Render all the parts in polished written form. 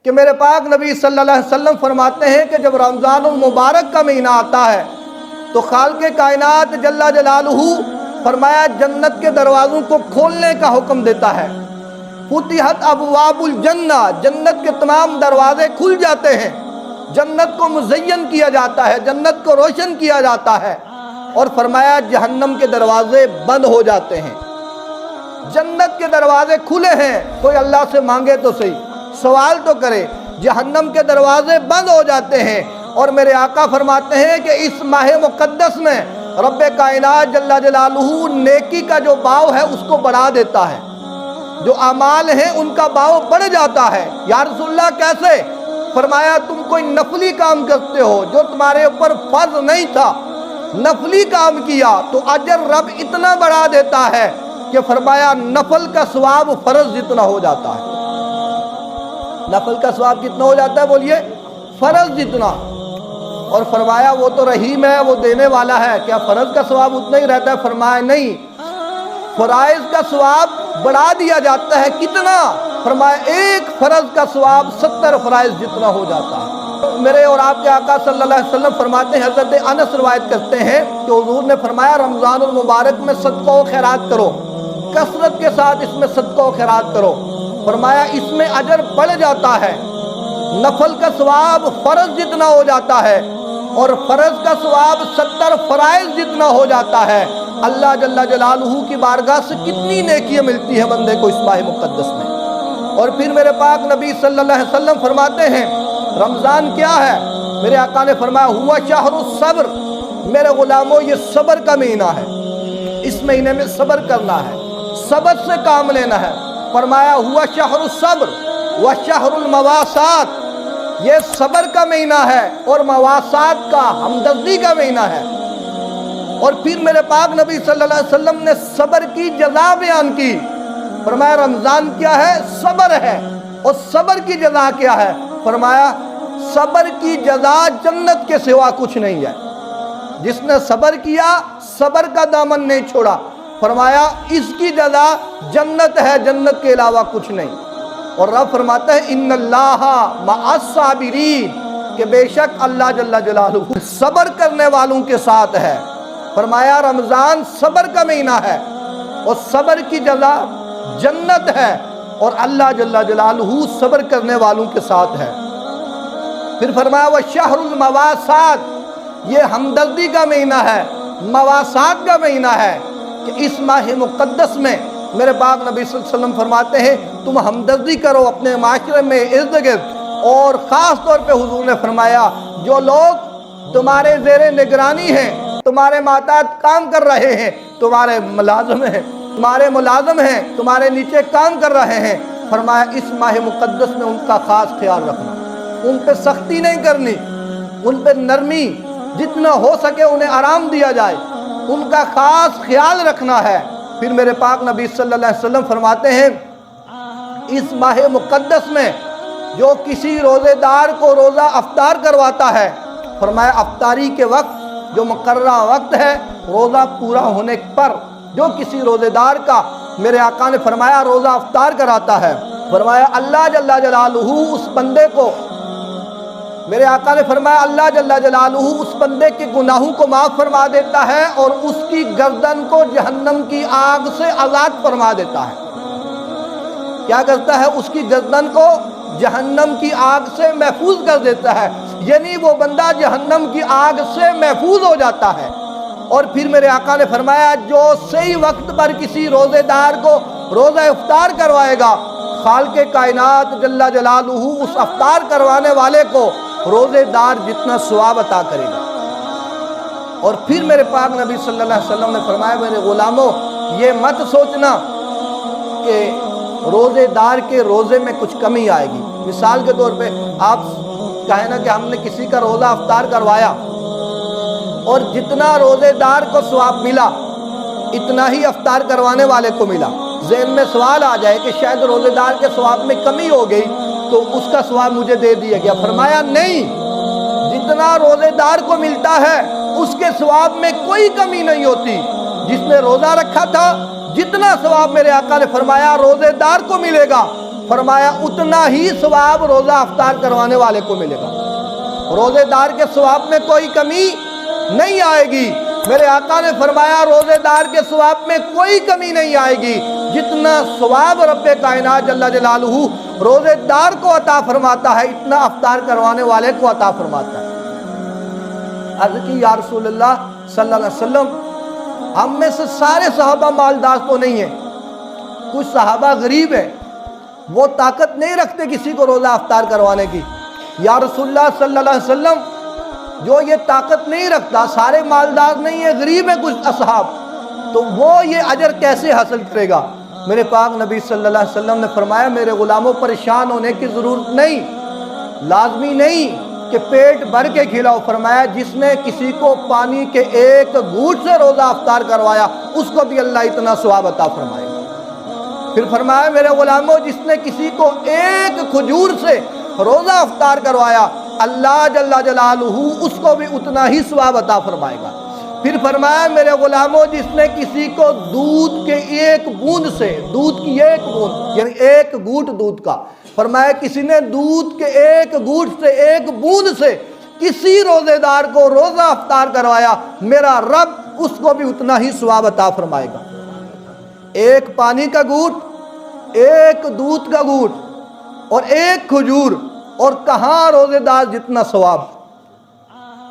کہ میرے پاک نبی صلی اللہ علیہ وسلم فرماتے ہیں کہ جب رمضان المبارک کا مہینہ آتا ہے تو خالق کائنات جل جلالہ فرمایا جنت کے دروازوں کو کھولنے کا حکم دیتا ہے۔ فتحت ابواب الجنہ، جنت کے تمام دروازے کھل جاتے ہیں، جنت کو مزین کیا جاتا ہے، جنت کو روشن کیا جاتا ہے، اور فرمایا جہنم کے دروازے بند ہو جاتے ہیں۔ جنت کے دروازے کھلے ہیں، کوئی اللہ سے مانگے تو صحیح، سوال تو کرے، جہنم کے دروازے بند ہو جاتے ہیں۔ اور میرے آقا فرماتے ہیں کہ اس ماہ مقدس میں رب کائنات جل جلالہ نیکی کا جو باؤ ہے اس کو بڑھا دیتا ہے، جو اعمال ہیں ان کا باؤ بڑھ جاتا ہے۔ یا رسول اللہ کیسے؟ فرمایا تم کوئی نفلی کام کرتے ہو جو تمہارے اوپر فرض نہیں تھا، نفلی کام کیا تو اجر رب اتنا بڑھا دیتا ہے کہ فرمایا نفل کا ثواب فرض جتنا ہو جاتا ہے۔ نفل کا ثواب کتنا ہو جاتا ہے بولیے؟ فرض جتنا۔ اور فرمایا وہ تو رحیم ہے، وہ دینے والا ہے، کیا فرض کا ثواب اتنا ہی رہتا ہے؟ فرمایا نہیں، فرائض کا ثواب بڑھا دیا جاتا ہے۔ کتنا؟ فرمایا ایک فرض کا ثواب 70 فرائض جتنا ہو جاتا ہے۔ میرے اور آپ کے آقا صلی اللہ علیہ وسلم فرماتے ہیں، حضرت انس روایت کرتے ہیں کہ حضور نے فرمایا رمضان المبارک میں صدقہ و خیرات کرو، کثرت کے ساتھ اس میں صدقہ و خیرات کرو۔ فرمایا اس میں اجر بڑھ جاتا ہے، نفل کا ثواب فرض جتنا ہو جاتا ہے، اور فرض کا ثواب 70 فرائض جتنا ہو جاتا ہے۔ اللہ جل جلالہ کی بارگاہ سے کتنی نیکیاں ملتی ہیں بندے کو اس ماہ مقدس میں۔ اور پھر میرے پاک نبی صلی اللہ علیہ وسلم فرماتے ہیں رمضان کیا ہے؟ میرے آقا نے فرمایا ہوا شہر الصبر، میرے غلاموں یہ صبر کا مہینہ ہے، اس مہینے میں صبر کرنا ہے، صبر سے کام لینا ہے۔ فرمایا ہوا شہر الصبر و شہر المواسات، یہ صبر کا مہینہ ہے اور مواسات کا، ہمدردی کا مہینہ ہے۔ اور پھر میرے پاک نبی صلی اللہ علیہ وسلم نے صبر کی جزا بیان کی۔ فرمایا رمضان کیا ہے؟ صبر ہے، اور صبر کی جزا کیا ہے؟ فرمایا صبر کی جزا جنت کے سوا کچھ نہیں ہے۔ جس نے صبر کیا، صبر کا دامن نہیں چھوڑا، فرمایا اس کی جزا جنت ہے، جنت کے علاوہ کچھ نہیں۔ اور رب فرماتا ہے ان اللہ مع الصابرین، کہ بے شک اللہ جل جلالہ صبر کرنے والوں کے ساتھ ہے۔ فرمایا رمضان صبر کا مہینہ ہے اور صبر کی جزا جنت ہے، اور اللہ جل جلالہ صبر کرنے والوں کے ساتھ ہے۔ پھر فرمایا وشہر المواسات، یہ ہمدردی کا مہینہ ہے، مواسات کا مہینہ ہے، کہ اس ماہ مقدس میں میرے پاک نبی صلی اللہ علیہ وسلم فرماتے ہیں تم ہمدردی کرو اپنے معاشرے میں ارد گرد۔ اور خاص طور پہ حضور نے فرمایا جو لوگ تمہارے زیر نگرانی ہیں، تمہارے ماتحت کام کر رہے ہیں، تمہارے ملازم ہیں، تمہارے نیچے کام کر رہے ہیں، فرمایا اس ماہ مقدس میں ان کا خاص خیال رکھنا، ان پہ سختی نہیں کرنی، ان پہ نرمی، جتنا ہو سکے انہیں آرام دیا جائے، ان کا خاص خیال رکھنا ہے۔ پھر میرے پاک نبی صلی اللہ علیہ وسلم فرماتے ہیں اس ماہ مقدس میں جو کسی روزے دار کو روزہ افطار کرواتا ہے، فرمایا افطاری کے وقت جو مقررہ وقت ہے روزہ پورا ہونے پر جو کسی روزے دار کا میرے آقا نے فرمایا روزہ افطار کراتا ہے، فرمایا اللہ جل جلالہ اس بندے کو، میرے آقا نے فرمایا اللہ جل جلالہ اس بندے کے گناہوں کو معاف فرما دیتا ہے اور اس کی گردن کو جہنم کی آگ سے آزاد فرما دیتا ہے۔ کیا کرتا ہے؟ اس کی گردن کو جہنم کی آگ سے محفوظ کر دیتا ہے، یعنی وہ بندہ جہنم کی آگ سے محفوظ ہو جاتا ہے۔ اور پھر میرے آقا نے فرمایا جو صحیح وقت پر کسی روزے دار کو روزہ افطار کروائے گا، خالق کائنات جل جلالہ اس افطار کروانے والے کو روزے دار جتنا ثواب عطا کرے گا۔ اور پھر میرے پاک نبی صلی اللہ علیہ وسلم نے فرمایا میرے غلاموں یہ مت سوچنا کہ روزے دار کے روزے میں کچھ کمی آئے گی۔ مثال کے طور پہ آپ کہیں نا کہ ہم نے کسی کا روزہ افطار کروایا اور جتنا روزے دار کو ثواب ملا اتنا ہی افطار کروانے والے کو ملا، ذہن میں سوال آ جائے کہ شاید روزے دار کے ثواب میں کمی ہو گئی تو اس کا ثواب مجھے دے دیا گیا۔ فرمایا نہیں، جتنا روزے دار کو ملتا ہے اس کے ثواب میں کوئی کمی نہیں ہوتی۔ جس نے روزہ رکھا تھا جتنا ثواب میرے آقا نے فرمایا روزے دار کو ملے گا، فرمایا اتنا ہی ثواب روزہ افطار کروانے والے کو ملے گا۔ روزے دار کے ثواب میں کوئی کمی نہیں آئے گی۔ میرے آقا نے فرمایا روزے دار کے ثواب میں کوئی کمی نہیں آئے گی، جتنا ثواب رب کائنات جل جلالہ روزے دار کو عطا فرماتا ہے اتنا افطار کروانے والے کو عطا فرماتا ہے۔ عرض کی یا رسول اللہ صلی اللہ علیہ وسلم، ہم میں سے سارے صحابہ مالدار تو نہیں ہیں، کچھ صحابہ غریب ہیں، وہ طاقت نہیں رکھتے کسی کو روزہ افطار کروانے کی۔ یا رسول اللہ صلی اللہ علیہ وسلم، جو یہ طاقت نہیں رکھتا، سارے مالدار نہیں ہیں، غریب ہیں کچھ اصحاب، تو وہ یہ اجر کیسے حاصل کرے گا؟ میرے پاک نبی صلی اللہ علیہ وسلم نے فرمایا میرے غلاموں پریشان ہونے کی ضرورت نہیں، لازمی نہیں کہ پیٹ بھر کے کھلاؤ۔ فرمایا جس نے کسی کو پانی کے ایک گھونٹ سے روزہ افطار کروایا اس کو بھی اللہ اتنا ثواب عطا فرمائے گا۔ پھر فرمایا میرے غلاموں جس نے کسی کو ایک کھجور سے روزہ افطار کروایا اللہ جل جلالہ اس کو بھی اتنا ہی ثواب عطا فرمائے گا۔ پھر فرمایا میرے غلاموں جس نے کسی کو دودھ کے ایک بوند سے، دودھ کی ایک بوند یعنی ایک گھونٹ دودھ کا، فرمایا کسی نے دودھ کے ایک گھونٹ سے، ایک بوند سے کسی روزے دار کو روزہ افطار کروایا میرا رب اس کو بھی اتنا ہی ثواب عطا فرمائے گا۔ ایک پانی کا گھونٹ، ایک دودھ کا گھونٹ اور ایک کھجور، اور کہاں روزے دار جتنا ثواب۔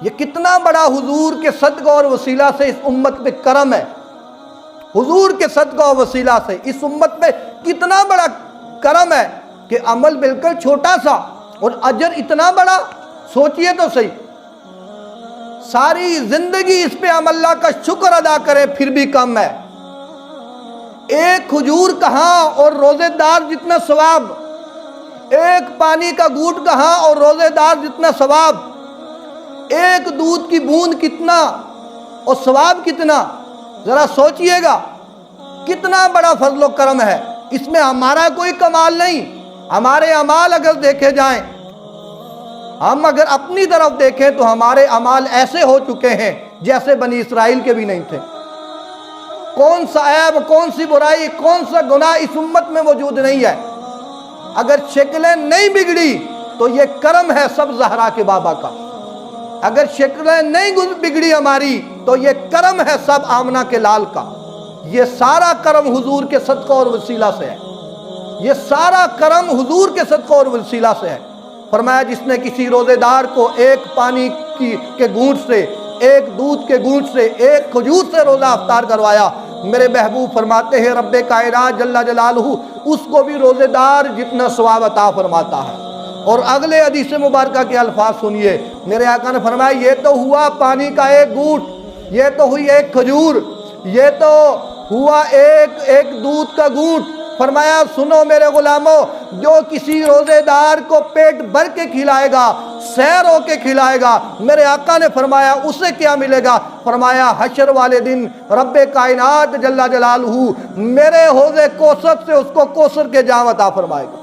یہ کتنا بڑا حضور کے صدقہ اور وسیلہ سے اس امت پہ کرم ہے، حضور کے صدقہ اور وسیلہ سے اس امت پہ کتنا بڑا کرم ہے کہ عمل بالکل چھوٹا سا اور اجر اتنا بڑا۔ سوچئے تو صحیح، ساری زندگی اس پہ ہم اللہ کا شکر ادا کریں پھر بھی کم ہے۔ ایک کھجور کہاں اور روزے دار جتنا ثواب، ایک پانی کا گھونٹ کہاں اور روزے دار جتنا ثواب، ایک دودھ کی بوند کتنا اور ثواب کتنا، ذرا سوچئے گا کتنا بڑا فضل و کرم ہے۔ اس میں ہمارا کوئی کمال نہیں، ہمارے اعمال اگر دیکھے جائیں، ہم اگر اپنی طرف دیکھیں تو ہمارے اعمال ایسے ہو چکے ہیں جیسے بنی اسرائیل کے بھی نہیں تھے۔ کون سا عیب، کون سی برائی، کون سا گناہ اس امت میں موجود نہیں ہے۔ اگر شکلیں نہیں بگڑی تو یہ کرم ہے سب زہرا کے بابا کا، اگر شکلیں نہیں بگڑی ہماری تو یہ کرم ہے سب آمنہ کے لال کا۔ یہ سارا کرم حضور کے صدقہ اور وسیلہ سے ہے، یہ سارا کرم حضور کے صدقہ اور وسیلہ سے ہے۔ فرمایا جس نے کسی روزے دار کو ایک پانی کے گھونٹ سے، ایک دودھ کے گھونٹ سے، ایک کھجور سے روزہ افطار کروایا، میرے محبوب فرماتے ہیں رب کائنات جل جلالہ اس کو بھی روزے دار جتنا ثواب عطا فرماتا ہے۔ اور اگلے حدیث مبارکہ کے الفاظ سنیے، میرے آقا نے فرمایا یہ تو ہوا پانی کا ایک گھونٹ، یہ تو ہوئی ایک کھجور، یہ تو ہوا ایک دودھ کا گھونٹ۔ فرمایا سنو میرے غلاموں، جو کسی روزے دار کو پیٹ بھر کے کھلائے گا، سیر ہو کے کھلائے گا، میرے آقا نے فرمایا اسے کیا ملے گا؟ فرمایا حشر والے دن رب کائنات جل جلالہ میرے حوض کوثر سے اس کو کوثر کے جام عطا فرمائے گا۔